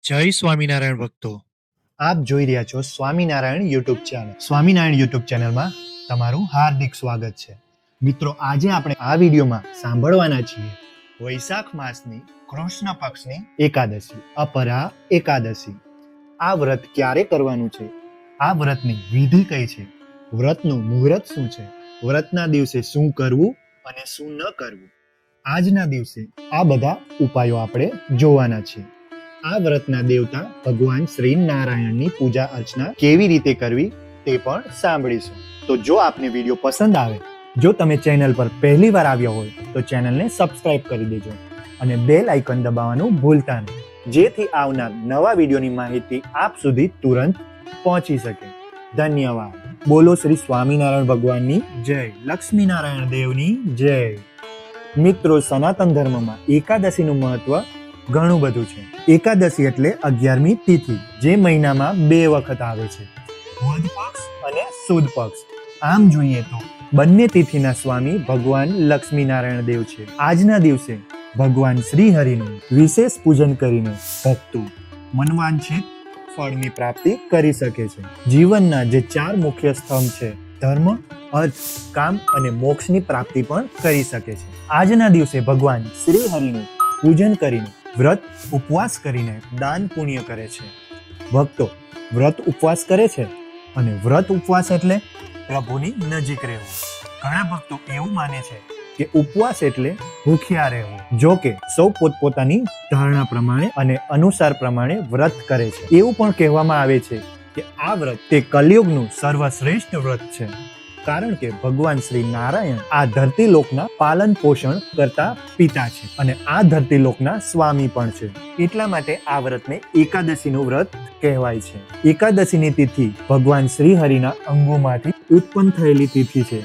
જય સ્વામિનારાયણ ભક્તો. આપ જોઈ રહ્યા છો Swaminarayan YouTube channel. Swaminarayan YouTube ચેનલમાં તમારું હાર્દિક સ્વાગત છે. મિત્રો, આજે આપણે આ વિડીયોમાં સાંભળવાના છીએ વૈશાખ માસની કૃષ્ણ પક્ષની એકાદશી, અપરા એકાદશી. આ વ્રત ક્યારે કરવાનું છે, આ વ્રતની વિધિ કઈ છે, વ્રતનું મુહૂર્ત શું છે, વ્રતના દિવસે શું કરવું અને શું ન કરવું, આજના દિવસે આ બધા ઉપાયો આપણે જોવાના છે. આ વ્રતના દેવતા ભગવાન શ્રી નારાયણની પૂજા અર્ચના કેવી રીતે કરવી તે પણ સાંભળીશું. તો જો આપને વિડીયો પસંદ આવે, જો તમે ચેનલ પર પહેલી વાર આવ્યા હોય તો ચેનલને સબસ્ક્રાઇબ કરી દેજો અને બેલ આઇકન દબાવવાનું ભૂલતા નહીં, જેથી આવનાર નવા વિડીયોની માહિતી આપ સુધી તુરંત પહોંચી શકે. ધન્યવાદ. બોલો શ્રી સ્વામિનારાયણ ભગવાનની જય, લક્ષ્મીનારાયણ દેવની જય. મિત્રો, સનાતન ધર્મમાં એકાદશીનું મહત્વ ઘણું બધું છે. એકાદશી એટલે 11મી તિથિ, જે મહિનામાં 2 વખત આવે છે, વદ પક્ષ અને સુદ પક્ષ. આમ જોઈએ તો બંને તિથિના સ્વામી ભગવાન લક્ષ્મીનારાયણ દેવ છે. આજના દિવસે ભગવાન શ્રી હરિનું વિશેષ પૂજન કરીને ભક્તો મનવાંછિત ફળની પ્રાપ્તિ કરી શકે છે. જીવનના જે 4 મુખ્ય સ્તંભ છે, ધર્મ, અર્થ, કામ અને મોક્ષની પ્રાપ્તિ પણ કરી શકે છે. આજના દિવસે ભગવાન શ્રી હરિનું પૂજન કરીને, વ્રત ઉપવાસ કરીને દાન પુણ્ય કરે છે. ભક્તો વ્રત ઉપવાસ કરે છે અને વ્રત ઉપવાસ એટલે પ્રભુની નજીક રહેવું. ઘણા ભક્તો એવું માને છે કે ઉપવાસ એટલે ભૂખ્યા રહેવું. જો કે સૌ પોતપોતાની ધારણા પ્રમાણે અને અનુસાર પ્રમાણે વ્રત કરે છે. એવું પણ કહેવામાં આવે છે કે આ વ્રત તે કલિયુગનું સર્વશ્રેષ્ઠ વ્રત છે, કારણ કે ભગવાન શ્રી નારાયણ આ ધરતી લોકના પાલન પોષણ કરતા પિતા છે અને આ ધરતી લોકના સ્વામી પણ છે. એટલા માટે આ વ્રતને એકાદશીનું વ્રત કહેવાય છે. એકાદશીની તિથિ ભગવાન શ્રી હરિના અંગોમાંથી ઉત્પન્ન થયેલી તિથિ છે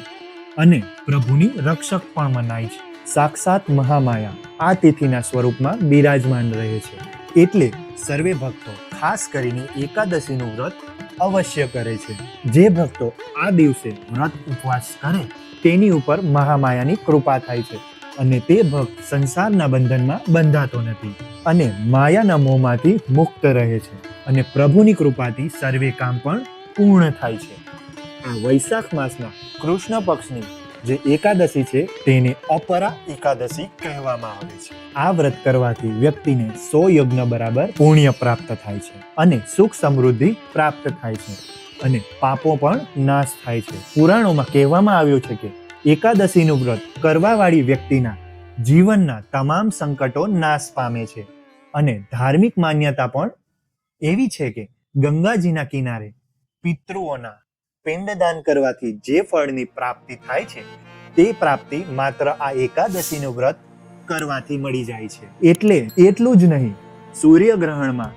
અને પ્રભુની રક્ષક પણ મનાય છે. સાક્ષાત મહામાયા આ તિથિના સ્વરૂપમાં બિરાજમાન રહે છે. એટલે સર્વે ભક્તો ખાસ કરીને એકાદશીનું વ્રત અવશ્ય કરે છે. જે ભક્તો આ દિવસે વ્રત ઉપવાસ કરે તેની ઉપર મહામાયાની કૃપા થાય છે અને તે ભક્ત સંસારના બંધનમાં બંધાતો નથી અને માયાના મોહમાંથી મુક્ત રહે છે અને પ્રભુની કૃપાથી સર્વે કામ પણ પૂર્ણ થાય છે. આ વૈશાખ માસના કૃષ્ણ પક્ષની જે એકાદશી છે તેને અપરા એકાદશી કહેવામાં આવે છે. આ વ્રત કરવાથી વ્યક્તિને 100 યજ્ઞ બરાબર પુણ્ય પ્રાપ્ત થાય છે અને સુખ સમૃદ્ધિ પ્રાપ્ત થાય છે અને પાપો પણ નાશ થાય છે. પુરાણોમાં કહેવામાં આવ્યું છે કે એકાદશીનું વ્રત કરવાવાળી વ્યક્તિના જીવનના તમામ સંકટો નાશ પામે છે અને ધાર્મિક માન્યતા પણ એવી છે કે ગંગાજીના કિનારે પિતૃઓના પિંડદાન કરવાથી જે ફળની પ્રાપ્તિ થાય છે તે પ્રાપ્તિ માત્ર આ એકાદશીનું વ્રત કરવાથી મળી જાય છે. એટલે એટલું જ નહીં, સૂર્યગ્રહણમાં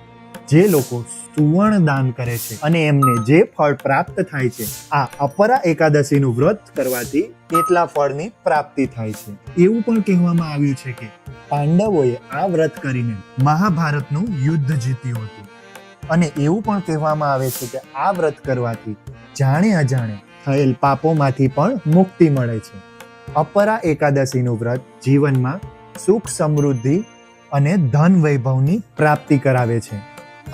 જે લોકો સુવર્ણ દાન કરે છે અને એમને જે ફળ પ્રાપ્ત થાય છે, આ અપરા એકાદશીનું વ્રત કરવાથી એટલા ફળની પ્રાપ્તિ થાય છે. એવું પણ કહેવામાં આવ્યું છે કે પાંડવોએ આ વ્રત કરીને મહાભારતનું યુદ્ધ જીત્યું હતું અને એવું પણ કહેવામાં આવે છે કે આ વ્રત કરવાથી જાણે અજાણે થયેલ પાપોમાંથી પણ મુક્તિ મળે છે. અપરા એકાદશીનું વ્રત જીવનમાં સુખ સમૃદ્ધિ અને ધન વૈભવની પ્રાપ્તિ કરાવે છે.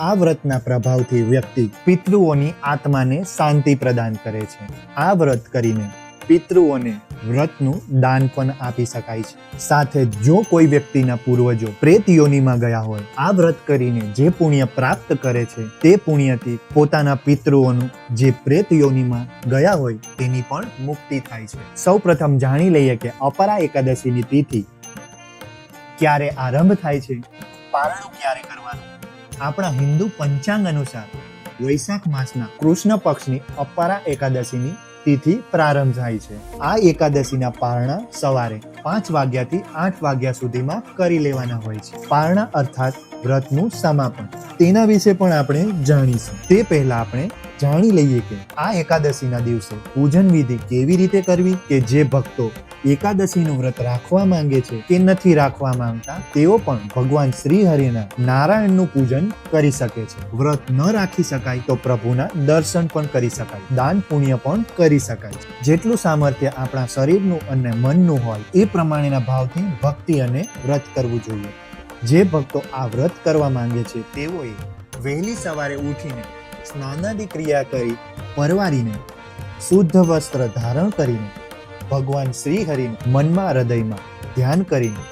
આ વ્રતના પ્રભાવથી વ્યક્તિ પિતૃઓની આત્માને શાંતિ પ્રદાન કરે છે. આ વ્રત કરીને પિતૃઓને વ્રતનું દાન પણ આપી શકાય છે. સાથે જો કોઈ વ્યક્તિના પૂર્વજો પ્રેત યોનિમાં ગયા હોય, આ વ્રત કરીને જે પુણ્ય પ્રાપ્ત કરે છે તે પુણ્યથી પોતાના પિતૃઓનું જે પ્રેત યોનિમાં ગયા હોય તેની પણ મુક્તિ થાય છે. સૌ પ્રથમ જાણી લઈએ કે અપરા એકાદશીની તિથિ ક્યારે આરંભ થાય છે, પારણું ક્યારે કરવાનું. આપણા હિન્દુ પંચાંગ અનુસાર વૈશાખ માસના કૃષ્ણ પક્ષની અપરા એકાદશીની તિથિ પ્રારંભ થાય છે. આ એકાદશીના પારણા સવારે 5 વાગ્યાથી 8 વાગ્યા સુધીમાં કરી લેવાના હોય છે. પારણા અર્થાત વ્રતનું સમાપન. તેના વિશે પણ આપણે જાણીશું. તે પહેલા આપણે જાણી લઈએ કે આ એકાદશીના દિવસે પૂજન વિધિ કેવી રીતે કરવી, કે જે ભક્તો એકાદશીનું વ્રત રાખવા માંગે છે કે નથી રાખવા માંગતા તેઓ પણ ભગવાન શ્રી હરિના નારાયણનું પૂજન કરી શકે છે. વ્રત ન રાખી શકાય તો પ્રભુના દર્શન પણ કરી શકાય, દાન પુણ્ય પણ કરી શકાય છે. જેટલું સામર્થ્ય આપણા શરીરનું અને મનનું હોય એ પ્રમાણેના ભાવથી ભક્તિ અને વ્રત કરવું જોઈએ. જે ભક્તો આ વ્રત કરવા માંગે છે તેઓએ વહેલી સવારે ઉઠીને સ્નાનાદિ ક્રિયા કરી પરવારીને શુદ્ધ વસ્ત્ર ધારણ કરીને ભગવાન શ્રી હરિને મનમાં હૃદયમાં ધ્યાન કરીને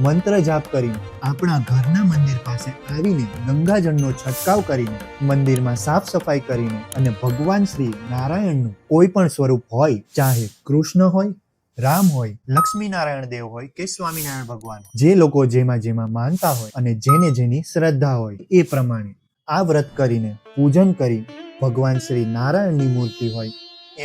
મંત્ર જાપ કરીને આપણા ઘરના મંદિર પાસે આવીને ગંગાજળનો છંટકાવ કરીને મંદિરમાં સાફ સફાઈ કરીને અને ભગવાન શ્રી નારાયણનું કોઈ પણ સ્વરૂપ હોય, ચાહે કૃષ્ણ હોય, રામ હોય, લક્ષ્મી નારાયણ દેવ હોય કે સ્વામિનારાયણ ભગવાન, જે લોકો જેમાં માનતા હોય અને જેની શ્રદ્ધા હોય એ પ્રમાણે આ વ્રત કરીને પૂજન કરી ભગવાન શ્રી નારાયણની મૂર્તિ હોય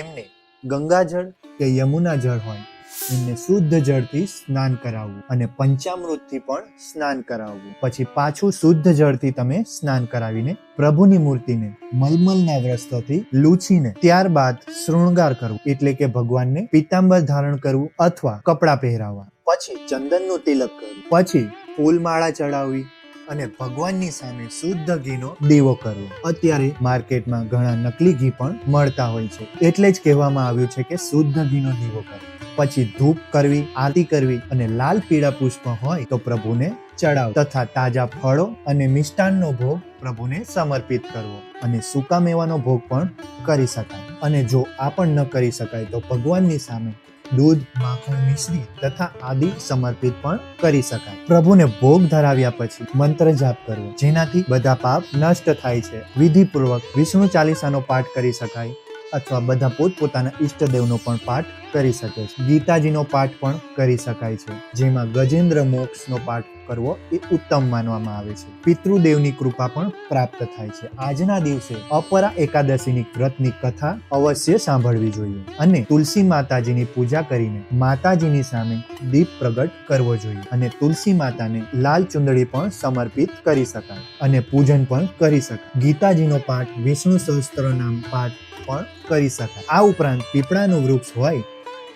એમને ગંગાજળ કે યમુના જળ હોય એમને શુદ્ધ જળથી સ્નાન કરાવવું અને પંચામૃતથી પણ સ્નાન કરાવવું. પછી પાછું શુદ્ધ જળથી તમે સ્નાન કરાવીને પ્રભુની મૂર્તિને મલમલના વસ્ત્રથી લૂછીને ત્યારબાદ શૃંગાર કરવું, એટલે કે ભગવાનને પીતાંબર ધારણ કરવું અથવા કપડાં પહેરાવવા. પછી ચંદનનું તિલક કરવું, પછી ફૂલમાળા ચડાવવી અને ભગવાનની સામે શુદ્ધ ઘીનો દીવો કરવો. અત્યારે માર્કેટમાં ઘણા નકલી ઘી પણ મળતા હોય છે, એટલે જ કહેવામાં આવ્યું છે કે શુદ્ધ ઘીનો દીવો કરવો. પછી ધૂપ કરવી, આરતી કરવી અને લાલ પીળા પુષ્પ હોય તો પ્રભુને ચડાવ તથા તાજા ફળો અને મિષ્ટાનનો ભોગ પ્રભુને સમર્પિત કરવો અને સૂકા મેવાનો ભોગ પણ કરી શકાય. અને જો આ પણ ન કરી શકાય તો ભગવાનની સામે દૂધ, માખણ, મિશ્રી તથા આદિ સમર્પિત પણ કરી શકાય. પ્રભુને ભોગ ધરાવ્યા પછી મંત્ર જાપ કરવો, જેનાથી બધા પાપ નષ્ટ થાય છે. વિધિપૂર્વક વિષ્ણુ ચાલીસાનો પાઠ કરી શકાય અથવા બધા પોતપોતાના ઈષ્ટદેવનો પણ પાઠ કરી શકે છે. ગીતાજીનો પાઠ પણ કરી શકાય છે, જેમાં ગજેન્દ્ર મોક્ષનો પાઠ કરવો એ ઉત્તમ માનવામાં આવે છે. પિતૃદેવની કૃપા પણ પ્રાપ્ત થાય છે. આજના દિવસે અપરા એકાદશીની વ્રતની કથા અવશ્ય સાંભળવી જોઈએ અને તુલસી માતાજીની પૂજા કરીને માતાજીની સામે દીપ પ્રગટ કરવો જોઈએ અને તુલસી માતાને લાલ ચુંદડી પણ સમર્પિત કરી શકાય અને પૂજન પણ કરી શકાય. ગીતાજીનો પાઠ, વિષ્ણુ સહસ્ત્રનામ પાઠ પણ કરી શકાય. આ ઉપરાંત પીપળાનું વૃક્ષ હોય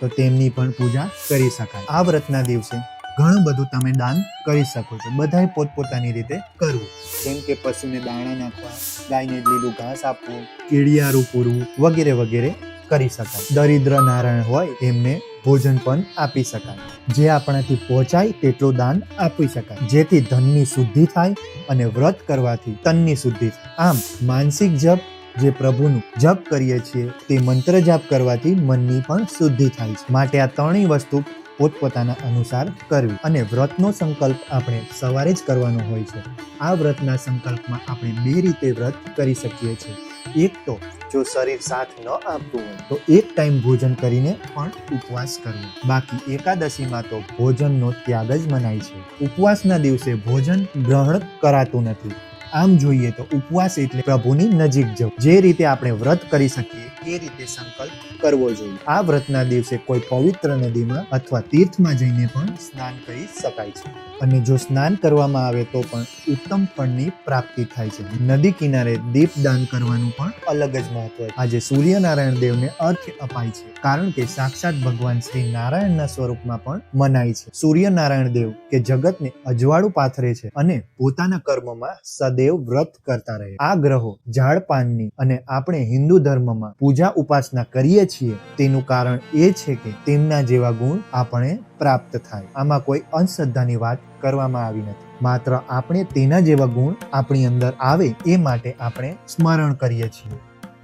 તો તેમની પણ પૂજા કરી શકાય. આ વ્રતના દિવસે ઘણું બધું તમે દાન કરી શકો છો, બધાએ પોતપોતાની રીતે કરવું, જેમ કે પશુને દાણા નાખવા, ગાયને લીલું ઘાસ આપવું, કીડિયારું પૂરવું વગેરે વગેરે કરી શકાય. દરિદ્ર નારાયણ હોય એમને ભોજન પણ આપી શકાય. જે આપણાથી પહોંચાય તેટલું દાન આપી શકાય, જેથી ધનની શુદ્ધિ થાય અને વ્રત કરવાથી તનની શુદ્ધિ થાય. આમ માનસિક જપ, જે પ્રભુનું જપ કરીએ છીએ તે મંત્ર જાપ કરવાથી મનની પણ શુદ્ધિ થાય છે. માટે આ ત્રણેય વસ્તુ પોતપોતાના અનુસાર કરવી અને વ્રતનો સંકલ્પ આપણે સવારે જ કરવાનો હોય છે. આ વ્રતના સંકલ્પમાં આપણે બે રીતે વ્રત કરી શકીએ છીએ. એક તો જો શરીર સાથ ન આપતું હોય તો એક ટાઈમ ભોજન કરીને પણ ઉપવાસ કરવો. બાકી એકાદશીમાં તો ભોજનનો ત્યાગ જ મનાય છે. ઉપવાસના દિવસે ભોજન ગ્રહણ કરાતું નથી. આમ જોઈએ તો ઉપવાસ એટલે પ્રભુની નજીક જવું. જે રીતે આપણે વ્રત કરી શકીએ એ રીતે સંકલ્પ કરવો જોઈએ. આ વ્રતના દિવસે કોઈ પવિત્ર નદીમાં અથવા તીર્થમાં જઈને પણ સ્નાન કરી શકાય છે અને જો સ્નાન કરવામાં આવે તો પણ ઉત્તમ ફળની પ્રાપ્તિ થાય છે. નદી કિનારે દીપદાન કરવાનું પણ અલગ જ મહત્વ છે. આજે સૂર્યનારાયણ દેવને અર્ઘ્ય અપાય છે, કારણ કે સાક્ષાત ભગવાન શ્રી નારાયણના સ્વરૂપમાં પણ મનાય છે. સૂર્યનારાયણ દેવ કે જગતને અજવાળું પાથરે છે અને પોતાના કર્મમાં સદૈવ વ્રત કરતા રહે. આ ગ્રહો, ઝાડ પાનની અને આપણે હિન્દુ ધર્મમાં પૂજા ઉપાસના કરીએ છીએ તેનું કારણ એ છે કે તેમના જેવા ગુણ આપણે પ્રાપ્ત થાય. આમાં કોઈ અંધશ્રદ્ધાની વાત કરવામાં આવી નથી. માત્ર આપણે તેના જેવા ગુણ આપણી અંદર આવે એ માટે આપણે સ્મરણ કરીએ છીએ.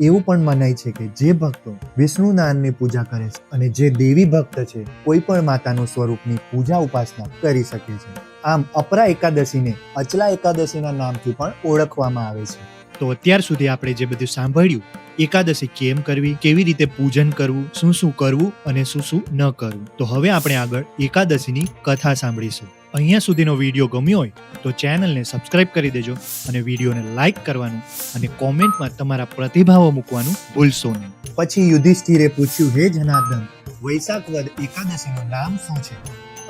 એવું પણ મનાય છે કે જે ભક્તો વિષ્ણુ નારાયણની પૂજા કરે છે અને જે દેવી ભક્ત છે કોઈ પણ માતાનું સ્વરૂપની પૂજા ઉપાસના કરી શકે છે. આમ અપરા એકાદશીને અચલા એકાદશીના નામથી પણ ઓળખવામાં આવે છે. તો અત્યાર સુધી આપણે જે બધું સાંભળ્યું, એકાદશી કેમ કરવી, કેવી રીતે પૂજન કરવું, શું શું કરવું અને શું શું ન કરવું, તો હવે આપણે આગળ એકાદશીની કથા સાંભળીશું. અહીંયા સુધીનો વિડીયો ગમ્યો હોય તો ચેનલને સબસ્ક્રાઇબ કરી દેજો અને વિડીયોને લાઇક કરવાનું અને કોમેન્ટમાં તમારા પ્રતિભાવો મૂકવાનું ભૂલશો નહીં. પછી યુધિષ્ઠિરે પૂછ્યું, હે જનાર્દન, વૈશાખ વદ એકાદશીનું નામ શું છે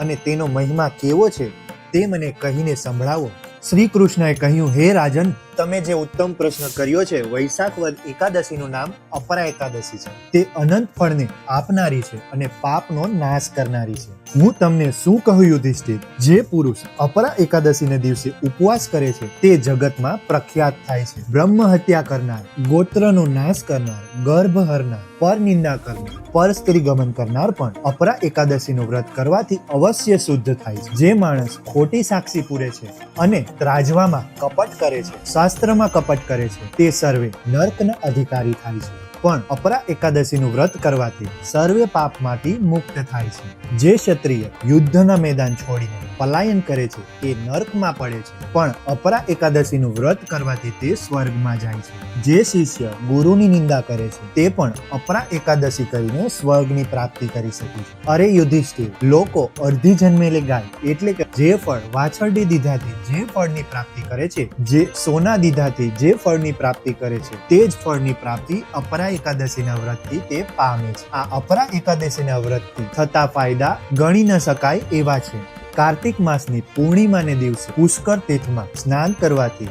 અને તેનો મહિમા કેવો છે તે મને કહીને સંભળાવો. શ્રી કૃષ્ણએ કહ્યું, હે રાજન, તમે જે ઉત્તમ પ્રશ્ન કર્યો છે, વૈશાખ વદ એકાદશીનું નામ અપરા એકાદશી છે. તે અનંત ફળને આપનારી છે અને પાપનો નાશ કરનારી છે. હું તમને શું કહું યુધિષ્ઠિર, જે પુરુષ અપરા એકાદશીને દિવસે ઉપવાસ કરે છે તે જગતમાં પ્રખ્યાત થાય છે. બ્રહ્મ હત્યા કરનાર, ગોત્રનો નાશ કરનાર, ગર્ભ હરનાર, પર નિંદા કરનાર, પર સ્ત્રી ગમન કરનાર પણ અપરા એકાદશીનું વ્રત કરવાથી અવશ્ય શુદ્ધ થાય છે. જે માણસ ખોટી સાક્ષી પૂરે છે અને ત્રાજવામાં કપટ કરે છે, શાસ્ત્રમાં કપટ કરે છે, તે સર્વે નર્કના અધિકારી થાય છે. પણ અપરા એકાદશીનું વ્રત કરવાથી સર્વે પાપમાંથી મુક્ત થાય છે. જે ક્ષત્રિય યુદ્ધના મેદાન છોડીને પલાયન કરે છે તે નર્કમાં પડે છે, પણ અપરા એકાદશીનું વ્રત કરવાથી તે સ્વર્ગમાં જાય છે. જે શિષ્ય ગુરુની નિંદા કરે છે તે પણ અપરા એકાદશી કરીને સ્વર્ગની પ્રાપ્તિ કરી શકે છે. અરે યુધિષ્ઠિર, લોકો અડધી જન્મેલી ગાય એટલે કે જે ફળ વાછરડી દીધાથી જે ફળની પ્રાપ્તિ કરે છે, જે સોના દીધાથી જે ફળની પ્રાપ્તિ કરે છે, તે જ ફળની પ્રાપ્તિ અપરા એકાદશીના વ્રતથી તે પામે છે. આ અપરા એકાદશીના વ્રતથી થતા ફાયદા ગણી ન શકાય એવા છે. કાર્તિક માસની પૂર્ણિમાને દિવસે પુષ્કર તીર્થમાં સ્નાન કરવાથી,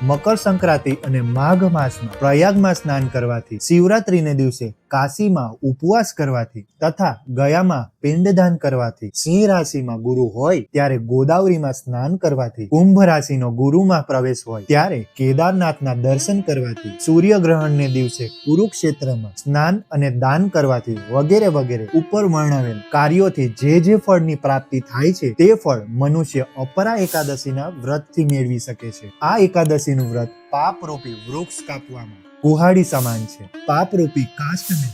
મકર સંક્રાંતિ અને માઘ માસમાં પ્રયાગમાં સ્નાન કરવાથી, શિવરાત્રીને દિવસે કાશીમાં ઉપવાસ કરવાથી તથા ગયામાં પિંડદાન કરવાથી, સિંહ રાશિમાં ગુરુ હોય ત્યારે ગોદાવરીમાં સ્નાન કરવાથી, કુંભ રાશિનો ગુરુમાં પ્રવેશ હોય ત્યારે કેદારનાથના દર્શન કરવાથી, સૂર્યગ્રહણને દિવસે કુરુક્ષેત્રમાં સ્નાન અને દાન કરવાથી વગેરે વગેરે ઉપર વર્ણવેલ કાર્યોથી જે ફળની પ્રાપ્તિ થાય છે તે ફળ મનુષ્ય અપરા એકાદશીના વ્રતથી મેળવી શકે છે. આ એકાદશીનું વ્રત પાપરૂપી વૃક્ષ કાપવામાં કુહાડી સમાન છે. પાપરૂપી કાષ્ઠને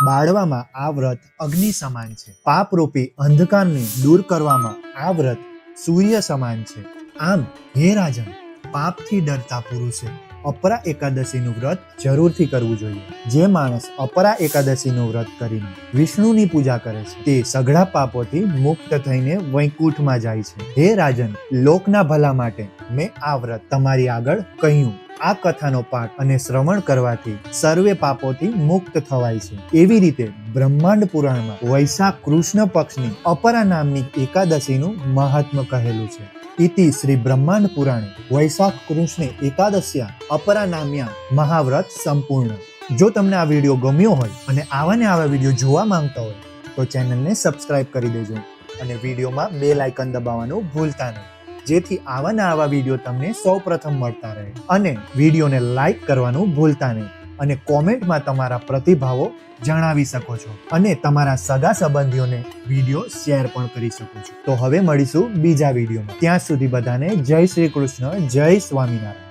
બાળવામાં આ વ્રત અગ્નિ સમાન છે. પાપરૂપી અંધકારને દૂર કરવામાં આ વ્રત સૂર્ય સમાન છે. આમ હે રાજન, પાપથી ડરતા પુરુષે અપરા એકાદશીનું વ્રત જરૂરથી કરવું જોઈએ. જે માણસ અપરા એકાદશીનું વ્રત કરીને વિષ્ણુની પૂજા કરે છે તે સઘળા પાપોથી મુક્ત થઈને વૈકુંઠમાં જાય છે. હે રાજન, લોકના ભલા માટે મેં આ વ્રત તમારી આગળ કહ્યું. આ કથાનો પાઠ અને શ્રવણ કરવાથી સર્વે પાપોથી મુક્ત થવાય છે. એવી રીતે બ્રહ્માંડ પુરાણમાં વૈશાખ કૃષ્ણ પક્ષની અપરા નામની એકાદશીનું મહાત્મ્ય કહેલું છે. ઇતિ શ્રી બ્રહ્માંડ પુરાણે વૈશાખ કૃષ્ણ એકાદશ્યા અપરા નામ્યા મહાવ્રત સંપૂર્ણ. જો તમને આ વિડીયો ગમ્યો હોય અને આવા ને આવા વિડીયો જોવા માંગતા હોય તો ચેનલને સબસ્ક્રાઇબ કરી દેજો અને વિડીયોમાં બેલ આઇકન દબાવવાનું ભૂલતા નહીં, જેથી આવા ને આવા વિડીયો તમને સૌપ્રથમ મળતા રહે. અને વિડીયોને લાઈક કરવાનું ભૂલતા નહીં અને કોમેન્ટમાં તમારા પ્રતિભાવો જણાવી શકો છો અને તમારા સગા સંબંધીઓને વિડીયો શેર પણ કરી શકો છો. તો હવે મળીશું બીજા વિડીયોમાં. ત્યાં સુધી બધાને જય શ્રી કૃષ્ણ, જય સ્વામિનારાયણ.